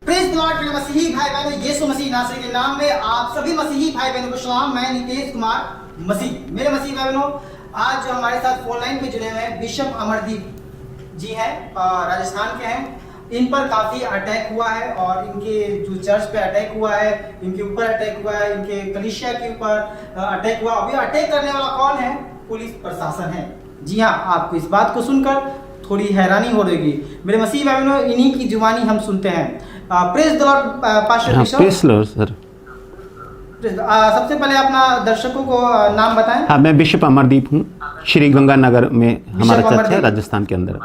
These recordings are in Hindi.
प्रेज़ द लॉर्ड, मेरे मसीही भाई बहनों, यीशु मसीह नासरी के नाम में आप सभी मसीही भाई बहनों को सलाम। मैं नितेश कुमार मसीह। मेरे मसीही भाई बहनों, आज जो हमारे साथ फोन लाइन पे जुड़े हुए हैं बिशप अमरदीप जी हैं, राजस्थान के हैं। इन पर काफ़ी अटैक हुआ है और इनके जो चर्च पे अटैक हुआ है, इनके ऊपर अटैक हुआ है, इनके कलीसिया के ऊपर अटैक हुआ। अभी अटैक करने वाला कौन है? पुलिस प्रशासन है। जी हाँ, आपको इस बात को सुनकर थोड़ी हैरानी हो रही। मेरे मसीह भाई बहनों, इन्हीं की जुबानी हम सुनते हैं। Praise the Lord pastor bishop. Praise the Lord sir. सबसे पहले अपना दर्शकों को नाम बताएं। हाँ, मैं बिशप अमरदीप हूँ। श्री गंगानगर में हमारा चर्च है, राजस्थान के अंदर।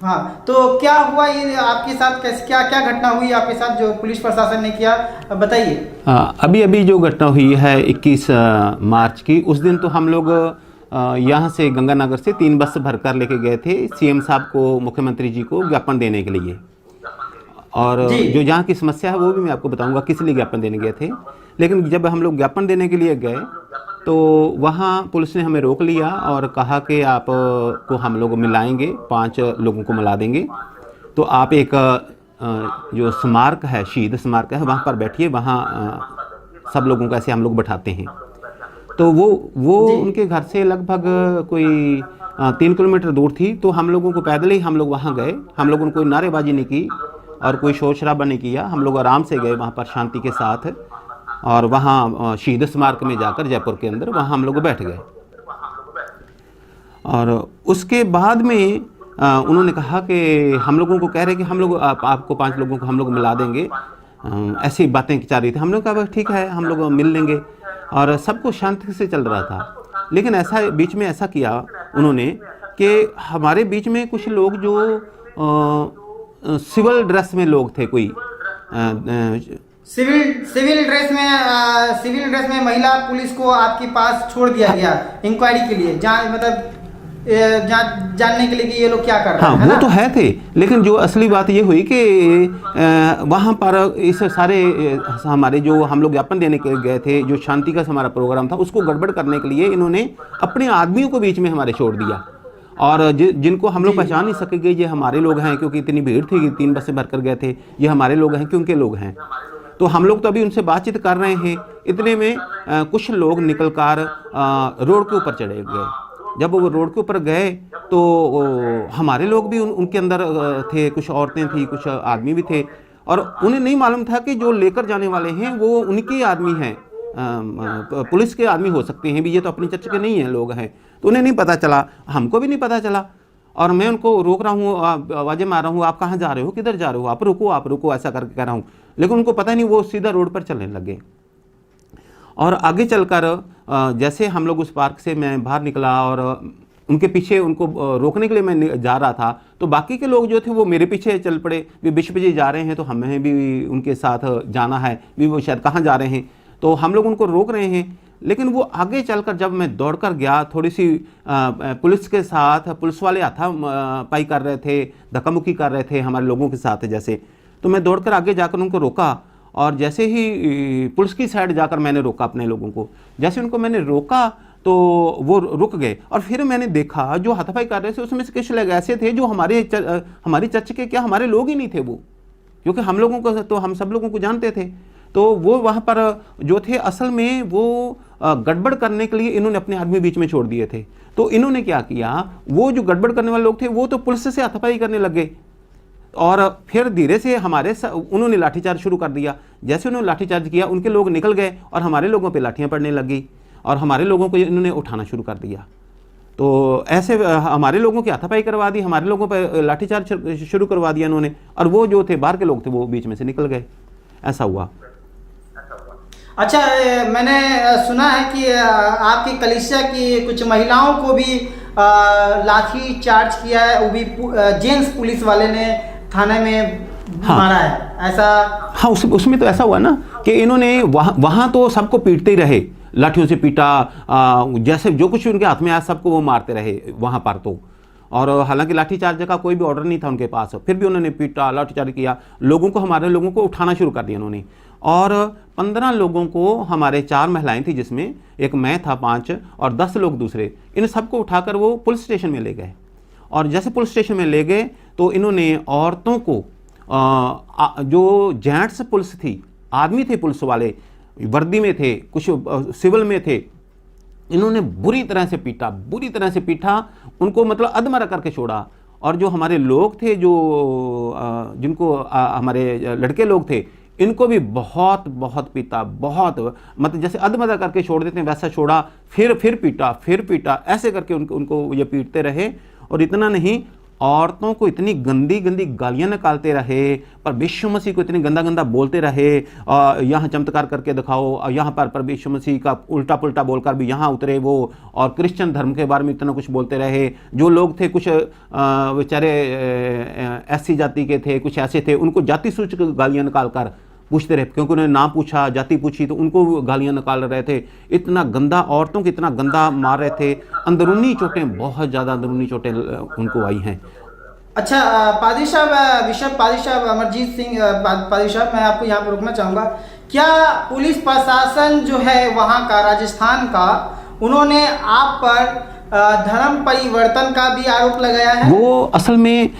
हाँ, तो क्या हुआ ये आपके साथ? कैसे क्या क्या घटना हुई आपके साथ जो पुलिस प्रशासन ने किया, बताइए। अभी जो घटना हुई है 21 मार्च की, उस दिन तो हम लोग यहाँ से गंगानगर से 3 बस भरकर लेके गए थे सीएम साहब को, मुख्यमंत्री जी को ज्ञापन देने के लिए। और जो यहाँ की समस्या है वो भी मैं आपको बताऊंगा किस लिए ज्ञापन देने गए थे। लेकिन जब हम लोग ज्ञापन देने के लिए गए तो वहाँ पुलिस ने हमें रोक लिया और कहा कि आप को हम लोग मिलाएंगे, 5 लोगों को मिला देंगे। तो आप एक जो स्मारक है, शहीद स्मारक है, वहाँ पर बैठिए, वहाँ सब लोगों को ऐसे हम लोग बैठाते हैं। तो वो उनके घर से लगभग कोई 3 किलोमीटर दूर थी। तो हम लोगों को पैदल ही हम लोग वहाँ गए। हम लोगों ने कोई नारेबाजी नहीं की और कोई शोर शराबा नहीं किया। हम लोग आराम से गए वहाँ पर शांति के साथ, और वहाँ शहीद स्मारक में जाकर जयपुर के अंदर वहाँ हम लोग बैठ गए। और उसके बाद में उन्होंने कहा कि हम लोगों को कह रहे कि हम लोग आपको 5 लोगों को हम लोग मिला देंगे। ऐसी बातें चल रही थी। हम लोग कहा ठीक है, हम लोग मिल लेंगे, और सब कुछ शांति से चल रहा था। लेकिन ऐसा बीच में ऐसा किया उन्होंने कि हमारे बीच में कुछ लोग जो सिविल ड्रेस में लोग थे, कोई सिविल ड्रेस में महिला पुलिस को आपके पास छोड़ दिया गया इंक्वायरी के लिए, जानने के लिए कि ये लोग क्या कर रहे हैं। हाँ, वो तो है थे। लेकिन जो असली बात ये हुई कि वहाँ पर इस सारे हमारे जो हम लोग ज्ञापन देने के गए थे, जो शांति का हमारा प्रोग्राम था, उसको गड़बड़ करने के लिए इन्होंने अपने आदमियों को बीच में हमारे छोड़ दिया। और जिनको हम लोग पहचान नहीं सकेंगे ये हमारे लोग हैं, क्योंकि इतनी भीड़ थी, 3 बसें भरकर गए थे, ये हमारे लोग हैं क्योंकि लोग हैं। तो हम लोग तो अभी उनसे बातचीत कर रहे हैं, इतने में कुछ लोग निकल कर रोड के ऊपर चढ़े गए। जब वो रोड के ऊपर गए तो हमारे लोग भी उनके अंदर थे, कुछ औरतें थी, कुछ आदमी भी थे, और उन्हें नहीं मालूम था कि जो लेकर जाने वाले हैं वो उनके आदमी हैं, पुलिस के आदमी हो सकते हैं भी, ये तो अपनी चर्च के नहीं हैं लोग हैं। तो उन्हें नहीं पता चला, हमको भी नहीं पता चला। और मैं उनको रोक रहा हूँ, आवाज़ें मार रहा हूँ, आप कहाँ जा रहे हो, किधर जा रहे हो, आप रुको, ऐसा करके कह रहा हूँ। लेकिन उनको पता नहीं, वो सीधा रोड पर चलने लगे। और आगे चलकर जैसे हम लोग उस पार्क से मैं बाहर निकला और उनके पीछे उनको रोकने के लिए मैं जा रहा था, तो बाकी के लोग जो थे वो मेरे पीछे चल पड़े। भी बिशप जी जा रहे हैं तो हमें भी उनके साथ जाना है, भी वो शायद कहाँ जा रहे हैं। तो हम लोग उनको रोक रहे हैं। लेकिन वो आगे चलकर जब मैं दौड़कर गया, थोड़ी सी पुलिस के साथ, पुलिस वाले हाथापाई कर रहे थे, धक्का मुक्की कर रहे थे हमारे लोगों के साथ जैसे। तो मैं दौड़कर आगे जाकर उनको रोका, और जैसे ही पुलिस की साइड जाकर मैंने रोका अपने लोगों को, जैसे उनको मैंने रोका तो वो रुक गए। और फिर मैंने देखा जो हाथापाई कर रहे थे उसमें से कुछ लोग ऐसे थे जो हमारी चर्च के, क्या हमारे लोग ही नहीं थे वो, क्योंकि हम लोगों को तो हम सब लोगों को जानते थे। तो वो वहाँ पर जो थे असल में वो गड़बड़ करने के लिए इन्होंने अपने आदमी बीच में छोड़ दिए थे। तो इन्होंने क्या किया, वो जो गड़बड़ करने वाले लोग थे वो तो पुलिस से हाथापाई करने लगे, और फिर धीरे से उन्होंने लाठीचार्ज शुरू कर दिया। जैसे उन्होंने लाठीचार्ज किया, उनके लोग निकल गए और हमारे लोगों पे लाठियाँ पड़ने लगी, और हमारे लोगों को इन्होंने उठाना शुरू कर दिया। तो ऐसे हमारे लोगों की हाथापाई करवा दी, हमारे लोगों पे लाठीचार्ज शुरू करवा दिया इन्होंने, और वो जो थे बाहर के लोग थे वो बीच में से निकल गए। ऐसा हुआ। अच्छा, मैंने सुना है कि आपकी कलीसिया की कुछ महिलाओं को भी लाठी चार्ज किया है, वो भी जेंट्स पुलिस वाले ने थाने में मारा है, ऐसा? हाँ, उसमें तो ऐसा हुआ ना कि इन्होंने वहाँ तो सबको पीटते ही रहे, लाठियों से पीटा, जैसे जो कुछ उनके हाथ में आया सबको वो मारते रहे वहाँ पर तो। और हालांकि लाठीचार्ज का कोई भी ऑर्डर नहीं था उनके पास, फिर भी उन्होंने पीटा, लाठीचार्ज किया, लोगों को, हमारे लोगों को उठाना शुरू कर दिया उन्होंने। और 15 लोगों को, हमारे 4 महिलाएं थी जिसमें एक मैं था, 5 और 10 लोग दूसरे, इन सबको उठाकर वो पुलिस स्टेशन में ले गए। और जैसे पुलिस स्टेशन में ले गए तो इन्होंने औरतों को जो जेंट्स पुलिस थी, आदमी थे पुलिस वाले, वर्दी में थे, कुछ सिविल में थे, इन्होंने बुरी तरह से पीटा, उनको मतलब अधमरा करके छोड़ा। और जो हमारे लोग थे, जो जिनको हमारे लड़के लोग थे, इनको भी बहुत पीटा, बहुत मतलब जैसे अधमरा करके छोड़ देते हैं वैसा छोड़ा, फिर पीटा, ऐसे करके उनको ये पीटते रहे। और इतना नहीं, औरतों को इतनी गंदी गालियां निकालते रहे, पर यीशु मसीह को इतनी गंदा बोलते रहे। यहाँ चमत्कार करके दिखाओ, और यहाँ पर यीशु मसीह का उल्टा पुल्टा बोलकर भी यहाँ उतरे वो, और क्रिश्चियन धर्म के बारे में इतना कुछ बोलते रहे। जो लोग थे कुछ बेचारे ऐसी जाति के थे, कुछ ऐसे थे, उनको जाति सूचक गालियाँ निकाल कर पूछते रहे, क्योंकि उन्होंने नाम पूछा, जाति पूछी, तो उनको गालियां निकाल रहे थे। इतना गंदा, औरतों को इतना गंदा मार रहे थे। अंदरूनी चोटें, बहुत ज़्यादा अंदरूनी चोटें उनको आई हैं। अच्छा पादरी साहब, बिशप पादरी साहब अमरजीत सिंह पादरी साहब, मैं आपको यहाँ पर रोकना चाहूँगा। क्या पुलिस प्रशासन जो है वहाँ का, राजस्थान का, उन्होंने आप पर धर्म परिवर्तन का भी आरोप लगाया है? वो असल में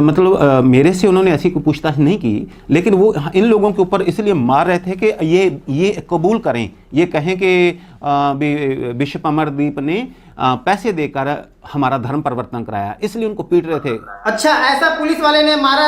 मतलब मेरे से उन्होंने ऐसी कोई पूछताछ नहीं की, लेकिन वो इन लोगों के ऊपर इसलिए मार रहे थे कि ये कबूल करें, ये कहें कि बिशप अमरदीप ने पैसे देकर हमारा धर्म परिवर्तन कराया, इसलिए उनको पीट रहे थे। अच्छा, ऐसा पुलिस वाले ने मारा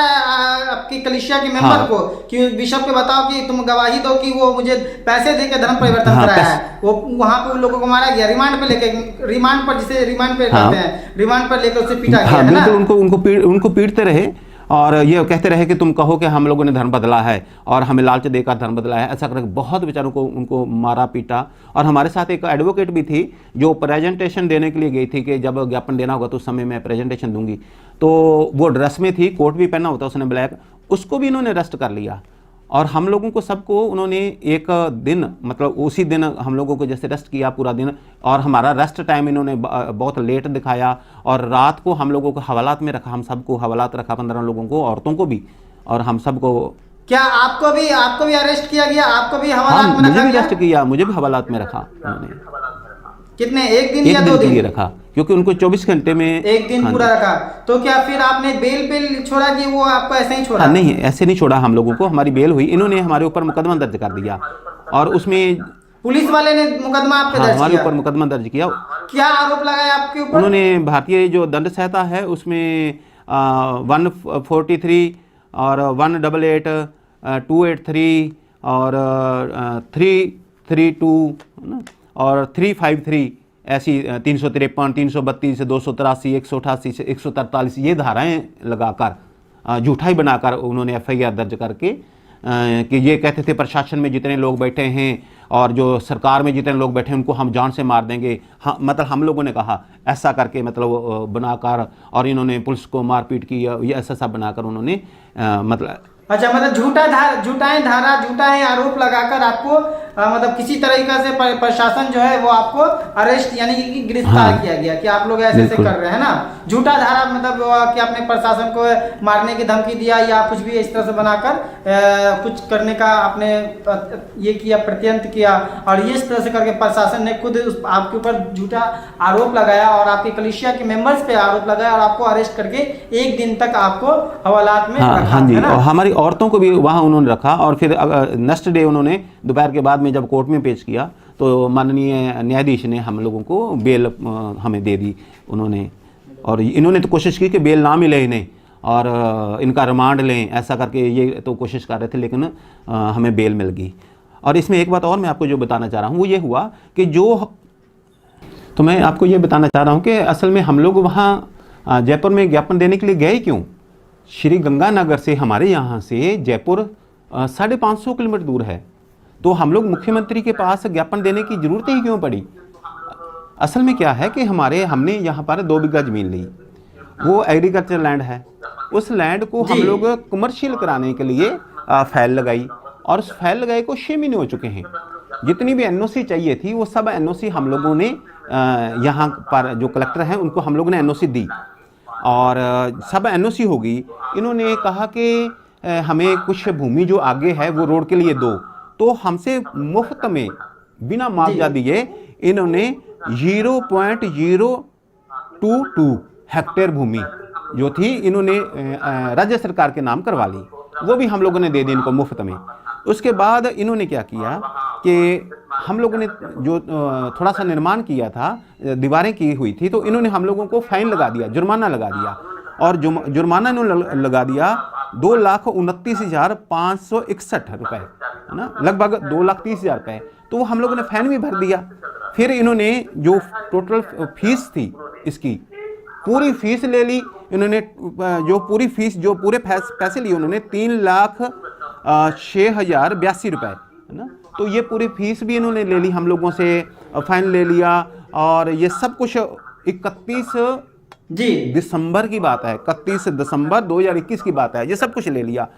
आपकी कलीसिया के मेंबर हाँ। को कि बिशप को बताओ कि तुम गवाही दो कि वो मुझे पैसे देकर धर्म परिवर्तन कराया है। वो वहां पे उन लोगों को मारा गया, रिमांड पे लेके, रिमांड पर जिसे रिमांड पे करते हैं, रिमांड पर लेकर उसे पीटा गया, है ना? बिल्कुल, उनको पीटते रहे और ये कहते रहे कि तुम कहो कि हम लोगों ने धर्म बदला है और हमें लालच देकर धर्म बदला है, ऐसा करके बहुत बेचारों को उनको मारा पीटा। और हमारे साथ एक एडवोकेट भी थी जो प्रेजेंटेशन देने के लिए गई थी कि जब ज्ञापन देना होगा तो उस समय मैं प्रेजेंटेशन दूंगी, तो वो ड्रेस में थी, कोट भी पहना होता उसने ब्लैक, उसको भी इन्होंने अरेस्ट कर लिया। और हम लोगों को सबको उन्होंने एक दिन, मतलब उसी दिन हम लोगों को जैसे रेस्ट किया पूरा दिन, और हमारा रेस्ट टाइम इन्होंने बहुत लेट दिखाया, और रात को हम लोगों को हवालात में रखा, हम सबको हवालात रखा, 15 लोगों को, औरतों को भी, और हम सबको। क्या आपको भी अरेस्ट किया गया? आपको भी हवालात में रखा मुझे भी गया? अरेस्ट किया, मुझे भी हवालात में रखा उन्होंने। कितने, एक दिन या 2 दिन के लिए रखा, क्योंकि उनको 24 घंटे में एक दिन पूरा रखा। तो क्या फिर आपने बेल पे छोड़ा कि वो आपको ऐसे ही छोड़ा? नहीं, ऐसे नहीं छोड़ा हम लोगों को, हमारी बेल हुई, इन्होंने हमारे ऊपर मुकदमा दर्ज कर दिया, और उसमें पुलिस वाले ने मुकदमा आप पे दर्ज किया? हमारे ऊपर मुकदमा दर्ज किया। क्या आरोप लगाया आपके ऊपर? उन्होंने भारतीय जो दंड संहिता है उसमें 143 और 188, 283 और 332 और 353, ऐसी 353, 332, 283, 188 से 143 ये धाराएं लगाकर झूठा ही बनाकर उन्होंने FIR दर्ज करके कि ये कहते थे प्रशासन में जितने लोग बैठे हैं और जो सरकार में जितने लोग बैठे हैं उनको हम जान से मार देंगे। हाँ, मतलब हम लोगों ने कहा ऐसा करके, मतलब बनाकर, और इन्होंने पुलिस को मारपीट की, ये ऐसा सब बनाकर उन्होंने मतलब। अच्छा, मतलब झूठा है आरोप लगाकर आपको मतलब किसी तरीके से प्रशासन जो है वो आपको अरेस्ट यानी कि गिरफ्तार किया गया कि आप लोग ऐसे कर रहे हैं ना। झूठा धारा मतलब कि आपने प्रशासन को मारने की धमकी दिया या कुछ भी इस तरह से बनाकर कुछ करने का आपने ये किया, प्रत्यंत किया, और ये इस तरह से करके प्रशासन ने खुद आपके ऊपर झूठा आरोप लगाया और आपके कलीसिया के मेंबर्स पे आरोप लगाया और आपको अरेस्ट करके 1 दिन तक आपको हवालात में रखा। हाँ जी, और हमारी औरतों को भी वहाँ उन्होंने रखा, और फिर नेक्स्ट डे उन्होंने दोपहर के बाद में जब कोर्ट में पेश किया तो माननीय न्यायाधीश ने हम लोगों को बेल हमें दे दी उन्होंने। और इन्होंने तो कोशिश की कि बेल ना मिले इन्हें और इनका रिमांड लें, ऐसा करके ये तो कोशिश कर रहे थे, लेकिन हमें बेल मिल गई। और इसमें एक बात और मैं आपको जो बताना चाह रहा हूँ वो ये हुआ कि तो मैं आपको ये बताना चाह रहा हूँ कि असल में हम लोग वहाँ जयपुर में ज्ञापन देने के लिए गए क्यों। श्री गंगानगर से हमारे यहाँ से जयपुर 550 किलोमीटर दूर है, तो हम लोग मुख्यमंत्री के पास ज्ञापन देने की जरूरत ही क्यों पड़ी। असल में क्या है कि हमने यहाँ पर 2 बीघा जमीन ली, वो एग्रीकल्चर लैंड है, उस लैंड को हम लोग कमर्शियल कराने के लिए फाइल लगाई, और उस फाइल लगाए को 6 महीने हो चुके हैं। जितनी भी NOC चाहिए थी वो सब NOC हम लोगों ने यहाँ पर जो कलेक्टर हैं उनको हम लोगों ने NOC दी, और सब NOC होगी। इन्होंने कहा कि हमें कुछ भूमि जो आगे है वो रोड के लिए दो, तो हमसे मुफ्त में बिना मुआवजा दिए इन्होंने 0.022 हेक्टेयर भूमि जो थी इन्होंने राज्य सरकार के नाम करवा ली। वो भी हम लोगों ने दे दी इनको मुफ्त में। उसके बाद इन्होंने क्या किया कि हम लोगों ने जो थोड़ा सा निर्माण किया था, दीवारें की हुई थी, तो इन्होंने हम लोगों को फाइन लगा दिया, जुर्माना लगा दिया। और जुर्माना इन्होंने लगा दिया 2,29,561 रुपए, है ना, लगभग 2,30,000 रुपए। तो वो हम लोगों ने फाइन भी भर दिया। फिर इन्होंने जो टोटल फीस थी इसकी, पूरी फीस ले ली इन्होंने। जो पूरी फीस, जो पूरे पैसे लिए उन्होंने 3,06,082 रुपए, है ना। तो ये पूरी फीस भी इन्होंने ले ली हम लोगों से, फाइन ले लिया। और ये सब कुछ 31 दिसंबर की बात है, 31 दिसंबर 2021 की बात है, ये सब कुछ ले लिया।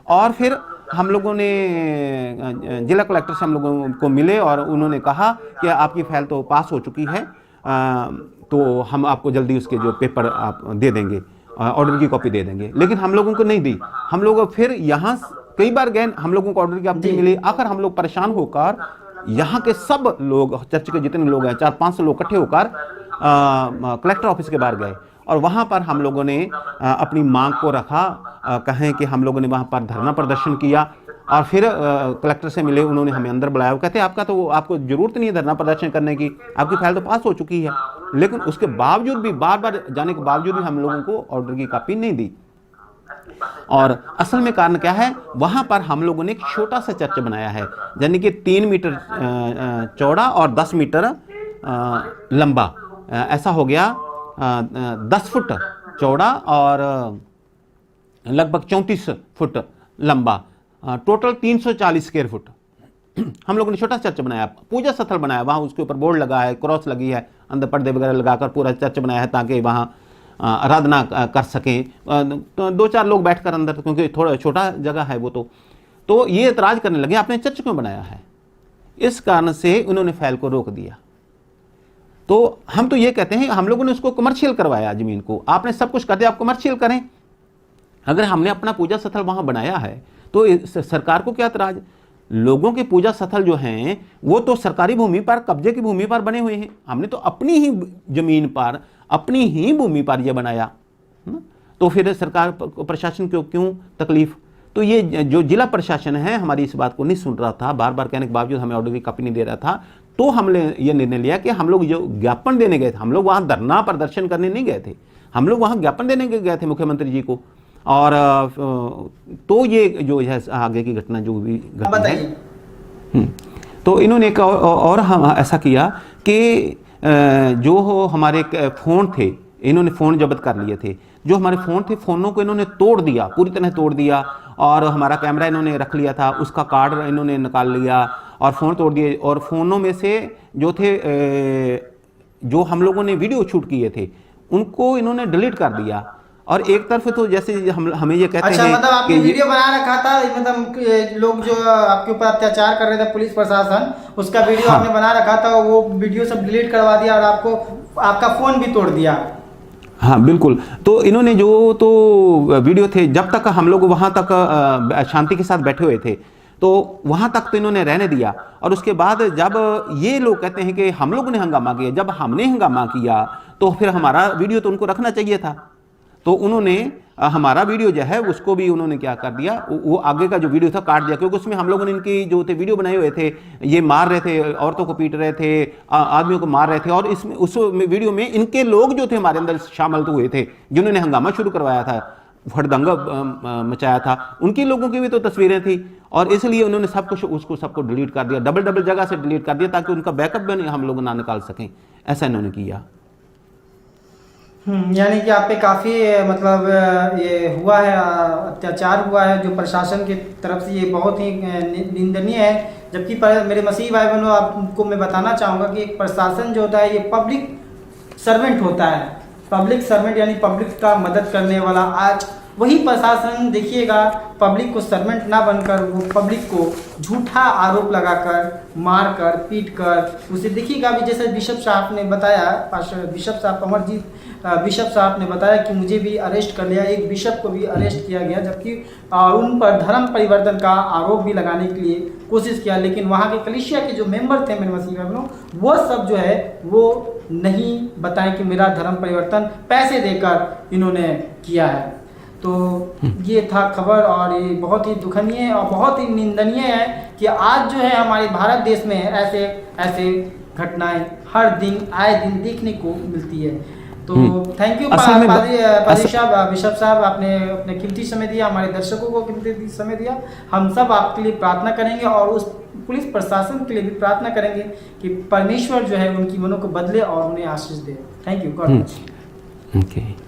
और फिर हम लोगों ने जिला कलेक्टर से हम लोगों को मिले और उन्होंने कहा कि आपकी फाइल तो पास हो चुकी है, तो हम आपको जल्दी उसके जो पेपर आप दे देंगे, ऑर्डर की कॉपी दे देंगे। लेकिन हम लोगों को नहीं दी। हम लोग फिर यहाँ कई बार गए, हम लोगों को ऑर्डर की कॉपी मिली। आखिर हम लोग परेशान होकर यहाँ के सब लोग, चर्च के जितने लोग हैं, 400-500 लोग इकट्ठे होकर कलेक्टर ऑफिस के बाहर गए। और वहाँ पर हम लोगों ने अपनी मांग को रखा, कहें कि हम लोगों ने वहाँ पर धरना प्रदर्शन किया। और फिर कलेक्टर से मिले, उन्होंने हमें अंदर बुलाया। वो कहते आपको जरूरत नहीं है धरना प्रदर्शन करने की, आपकी फाइल तो पास हो चुकी है। लेकिन उसके बावजूद भी, बार बार जाने के बावजूद भी हम लोगों को ऑर्डर की कॉपी नहीं दी। और असल में कारण क्या है, वहां पर हम लोगों ने एक छोटा सा चर्च बनाया है, यानी कि 3 मीटर चौड़ा और 10 मीटर लंबा। ऐसा हो गया 10 फुट चौड़ा और लगभग 34 फुट लंबा, टोटल 340 स्क्वायर फुट। हम लोगों ने छोटा चर्च बनाया, पूजा स्थल बनाया। वहाँ उसके ऊपर बोर्ड लगा है, क्रॉस लगी है, अंदर पर्दे वगैरह लगाकर पूरा चर्च बनाया है ताकि वहाँ आराधना कर सकें 2-4 लोग बैठकर अंदर, क्योंकि थोड़ा छोटा जगह है वो। तो ये एतराज़ करने लगे, आपने चर्च क्यों बनाया है। इस कारण से उन्होंने फाइल को रोक दिया। तो हम तो ये कहते हैं, हम लोगों ने उसको कमर्शियल करवाया ज़मीन को। आपने सब कुछ कर दिया, आप कमर्शियल करें। अगर हमने अपना पूजा स्थल वहाँ बनाया है तो सरकार को क्या एतराज़। लोगों के पूजा स्थल जो हैं वो तो सरकारी भूमि पर, कब्जे की भूमि पर बने हुए हैं। हमने तो अपनी ही जमीन पर, अपनी ही भूमि पर यह बनाया, तो फिर सरकार प्रशासन को क्यों तकलीफ। तो ये जो जिला प्रशासन है हमारी इस बात को नहीं सुन रहा था, बार बार कहने के बावजूद हमें ऑर्डर की कॉपी नहीं दे रहा था। तो हमने ये निर्णय लिया कि हम लोग जो ज्ञापन देने गए थे, हम लोग वहाँ धरना प्रदर्शन करने नहीं गए थे, हम लोग वहाँ ज्ञापन देने गए थे मुख्यमंत्री जी को। और तो ये जो है आगे की घटना जो भी घटना, तो इन्होंने एक और हम ऐसा किया कि जो हमारे फ़ोन थे, इन्होंने फ़ोन जब्त कर लिए थे। जो हमारे फ़ोन थे, फ़ोनों को इन्होंने तोड़ दिया, पूरी तरह तोड़ दिया। और हमारा कैमरा इन्होंने रख लिया था, उसका कार्ड इन्होंने निकाल लिया और फ़ोन तोड़ दिए। और फ़ोनों में से जो थे, जो हम लोगों ने वीडियो शूट किए थे, उनको इन्होंने डिलीट कर दिया। और एक तरफ तो जैसे हमें ये कहते हैं, मतलब आपने वीडियो बना रखा था, मतलब लोग जो आपके ऊपर अत्याचार कर रहे थे, पुलिस प्रशासन, उसका वीडियो आपने बना रखा था, वो वीडियो सब डिलीट करवा दिया और आपका फोन भी तोड़ दिया। हाँ बिल्कुल। तो इन्होंने जो तो वीडियो थे, जब तक हम लोग वहाँ तक शांति के साथ बैठे हुए थे, तो वहाँ तक तो इन्होंने रहने दिया। और उसके बाद जब ये लोग कहते हैं कि हम लोगों ने हंगामा किया, जब हमने हंगामा किया तो फिर हमारा वीडियो तो उनको रखना चाहिए था। तो उन्होंने हमारा वीडियो जो है उसको भी उन्होंने क्या कर दिया, वो आगे का जो वीडियो था काट दिया, क्योंकि उसमें हम लोगों ने इनकी जो थे वीडियो बनाए हुए थे, ये मार रहे थे, औरतों को पीट रहे थे, आदमियों को मार रहे थे। और इसमें उस वीडियो में इनके लोग जो थे हमारे अंदर शामिल तो हुए थे, जिन्होंने हंगामा शुरू करवाया था, हड़दंगा मचाया था, उनकी लोगों की भी तो तस्वीरें थी। और इसलिए उन्होंने सब कुछ उसको सबको डिलीट कर दिया, डबल जगह से डिलीट कर दिया, ताकि उनका बैकअप भी हम लोग ना निकाल सकें। ऐसा इन्होंने किया। यानी कि आप पे काफ़ी मतलब ये हुआ है, अत्याचार हुआ है जो प्रशासन की तरफ से, ये बहुत ही निंदनीय है। जबकि मेरे मसीही भाई बहनों, आपको मैं बताना चाहूँगा कि एक प्रशासन जो होता है ये पब्लिक सर्वेंट होता है। पब्लिक सर्वेंट यानी पब्लिक का मदद करने वाला। आज वही प्रशासन देखिएगा, पब्लिक को सर्वेंट ना बनकर वो पब्लिक को झूठा आरोप लगाकर, मारकर, पीटकर, उसे देखिएगा। अभी जैसे बिशप साहब ने बताया, बिशप साहब अमरजीत बिशप साहब ने बताया कि मुझे भी अरेस्ट कर लिया, एक बिशप को भी अरेस्ट किया गया, जबकि उन पर धर्म परिवर्तन का आरोप भी लगाने के लिए कोशिश किया। लेकिन वहाँ के कलीसिया के जो मेंबर थे मेरे मसीह भाइयों, वो सब जो है वो नहीं बताएं कि मेरा धर्म परिवर्तन पैसे देकर इन्होंने किया है। तो ये था खबर, और ये बहुत ही दुखनीय और बहुत ही निंदनीय है कि आज जो है हमारे भारत देश में ऐसे ऐसे घटनाएं हर दिन आए दिन देखने को मिलती है। तो थैंक यू असल में पादरी साहब, बिशप साहब, आपने अपने कीमती समय दिया, हमारे दर्शकों को कीमती समय दिया। हम सब आपके लिए प्रार्थना करेंगे और उस पुलिस प्रशासन के लिए भी प्रार्थना करेंगे कि परमेश्वर जो है उनकी मनों को बदले और उन्हें आशीष दे। Thank you, god bless. Okay.